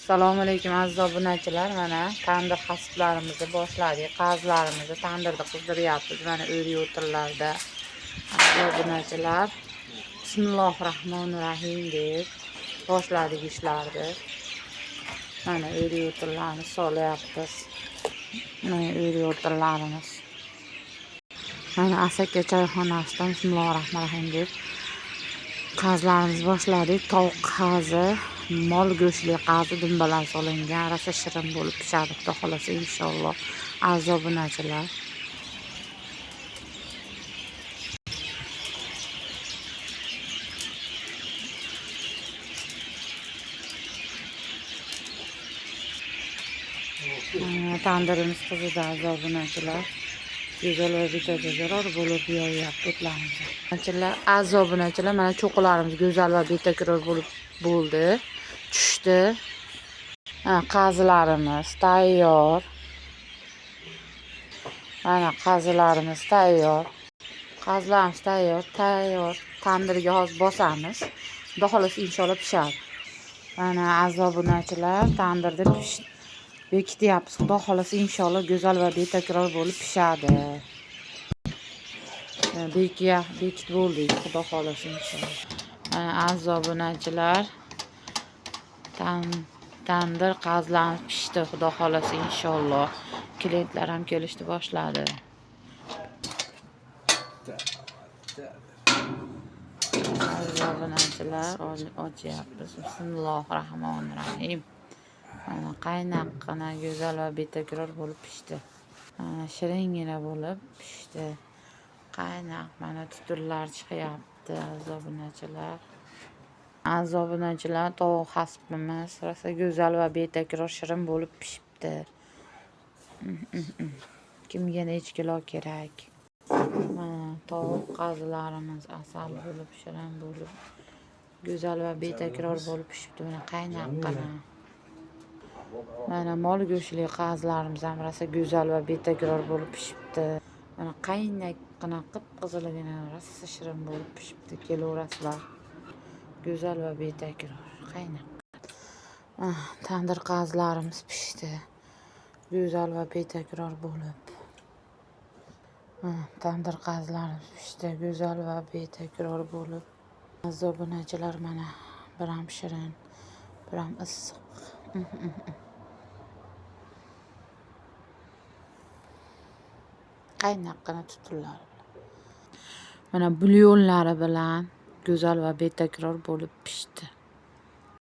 Assalomu alaykum aziz obunachilar. Mana tandir hasblarimizni boshladik. Qazlarimizni tandirda qizdiryapmiz. Mana o'ri o'tirlarda. Aziz obunachilar, Bismillahirrohmanirrohim deb boshladik ishlarni. Mana o'ri o'tirlarni solyapmiz. Mana o'ri o'tirlarimiz. Mana Asaka choyxonasidan Bismillahirrohmanirrohim deb qazlarimizni boshladik. Tovuq qazi, mol go'shtli qazi dumbalar solingan, rosa shirin bo'lib pishadi xudo xolasa inshaalloh. Aziz obunachilar, tandirimiz qizida aziz obunachilar. Go'zal va betakror bo'lib yoyapti o'tlarimizni. Aziz obunachilar, mana cho'qilarimiz go'zal va betakror bo'ldi. Tushdi. Qazilarimiz tayyor. Mana qazilarimiz tayyor. Qazilarimiz tayyor. Tandirga hozir bosamiz. Xudo xolasa inshaalloh pishadi. Mana aziz obunachilar, tandirda bekityapmiz. Xudo xolasa inshaalloh go'zal va betakror bo'lib pishadi. Bekitib bo'ldik. Xudo xolasa inshaalloh. Mana aziz obunachilar, tandir qazilarimiz pishdi. Xudo xolasa inshaalloh. Klientlar ham kelishni boshladi. Aziz obunachilar, ochyapmiz. Bismillahirrohmanirrohim. Mana qaynaqqina go'zal va betakror bo'lib pishdi. Mana shiringina bo'lib pishdi. Qaynoq mana tuturlar chiqyapti aziz obunachilar. Aziz obunachilar, tovuq hasbimiz rosa go'zal va betakror shirin bo'lib pishibdi. Kimga necha kilo kerak? Mana tovuq qazilarimiz asal bo'lib, shirin bo'lib, go'zal va betakror bo'lib pishibdi. Mana qaynaqqina. Mana mol go'shtli qazilarimiz ham rosa go'zal va betakror bo'lib pishibdi. Mana qaynaqqina qip-qizilgina rosa shirin bo'lib pishibdi. Kelaverasizlar. Go'zal va betakror qaynoq. Tandir qazilarimiz pishdi. Go'zal va betakror bo'lib. Tandir qazilarimiz pishdi. Go'zal va betakror bo'lib. Aziz obunachilar, mana bir ham shirin, bir ham issiq. Qaynaqqina tuturlar. Mana bulyonlari bilan go'zal va betakror bo'lib pishdi.